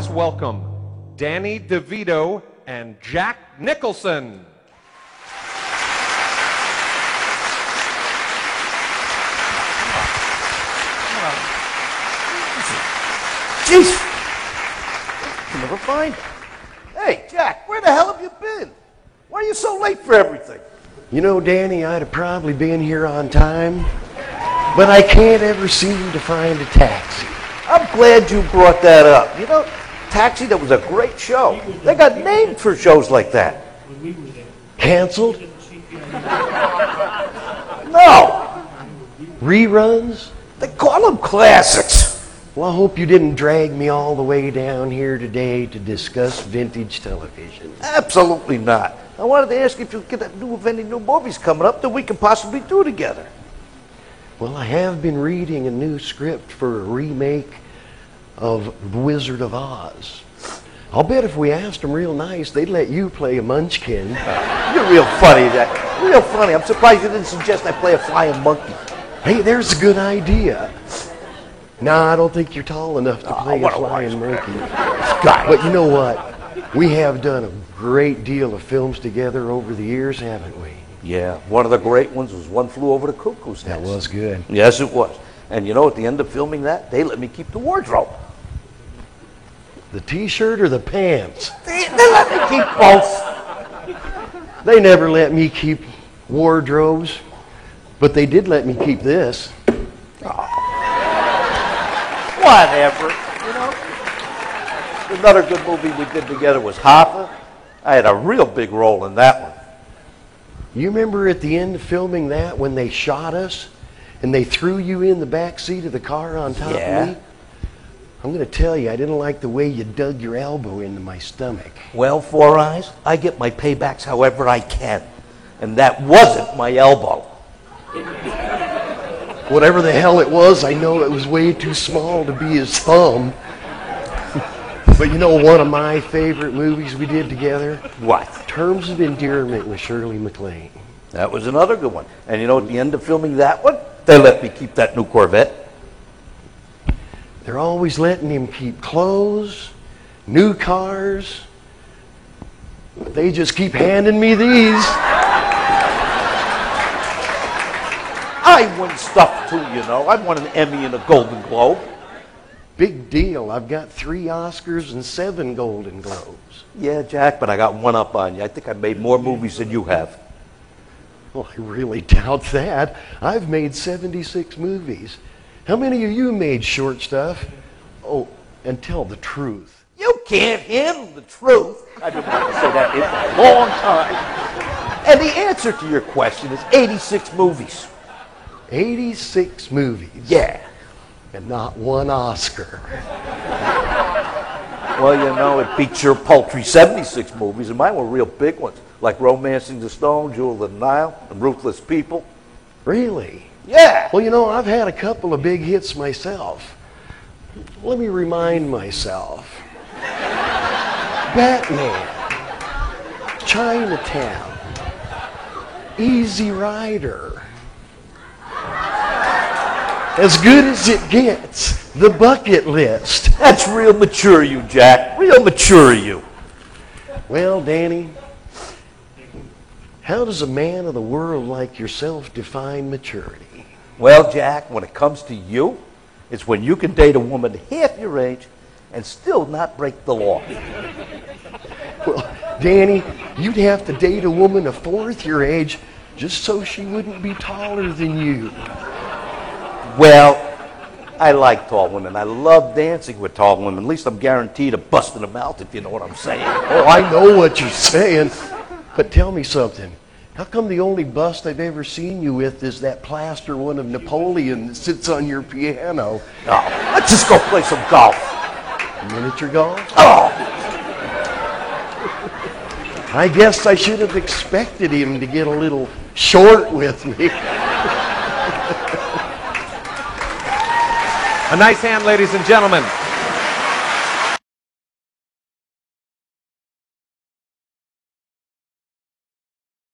let's welcome Danny DeVito and Jack Nicholson. Jeez! You'll never find it. Hey, Jack, where the hell have you been? Why are you so late for everything? You know, Danny, I'd have probably been here on time, but I can't ever seem to find a taxi. I'm glad you brought that up. You know, Taxi, that was a great show. They got named for shows like that. Canceled? No! Reruns? They call them classics. Well, I hope you didn't drag me all the way down here today to discuss vintage television. Absolutely not. I wanted to ask if you could know of any new movies coming up that we can possibly do together. Well, I have been reading a new script for a remake of The Wizard of Oz. I'll bet if we asked them real nice, they'd let you play a munchkin. You're real funny, Jack. Real funny. I'm surprised you didn't suggest I play a flying monkey. Hey, there's a good idea. Nah, I don't think you're tall enough to play a flying monkey. But you know what? We have done a great deal of films together over the years, haven't we? Yeah, one of the great ones was One Flew Over the Cuckoo's Nest. That was good. Yes, it was. And you know, at the end of filming that, they let me keep the wardrobe. The t-shirt or the pants? They let me keep both. They never let me keep wardrobes, but they did let me keep this. Whatever, you know. Another good movie we did together was Hopper. I had a real big role in that one. You remember at the end of filming that when they shot us and they threw you in the back seat of the car on top of me? I'm going to tell you, I didn't like the way you dug your elbow into my stomach. Well, Four Eyes, I get my paybacks however I can. And that wasn't my elbow. Whatever the hell it was, I know it was way too small to be his thumb. But you know one of my favorite movies we did together? What? Terms of Endearment with Shirley MacLaine. That was another good one. And you know, at the end of filming that one, they let me keep that new Corvette. They're always letting him keep clothes, new cars. But they just keep handing me these. I won stuff too, you know. I won an Emmy and a Golden Globe. Big deal. I've got 3 Oscars and 7 Golden Globes. Yeah, Jack, but I got one up on you. I think I made more movies than you have. Well, I really doubt that. I've made 76 movies. How many of you made short stuff? Oh, and tell the truth. You can't handle the truth. I've been wanting to say that in for a long time. And the answer to your question is 86 movies. 86 movies. Yeah. And not one Oscar. Well, you know, it beats your paltry 76 movies, and mine were real big ones, like Romancing the Stone, Jewel of the Nile, and Ruthless People. Really? Yeah. Well, you know, I've had a couple of big hits myself. Let me remind myself. Batman. Chinatown. Easy Rider. As good as it gets, The Bucket List. That's real mature you, Jack. Real mature you. Well, Danny, how does a man of the world like yourself define maturity? Well, Jack, when it comes to you, it's when you can date a woman half your age and still not break the law. Well, Danny, you'd have to date a woman a fourth your age just so she wouldn't be taller than you. Well, I like tall women. I love dancing with tall women. At least I'm guaranteed of busting them out, if you know what I'm saying. Oh, I know what you're saying. But tell me something. How come the only bust I've ever seen you with is that plaster one of Napoleon that sits on your piano? Oh, let's just go play some golf. Miniature golf? Oh! I guess I should have expected him to get a little short with me. A nice hand, ladies and gentlemen.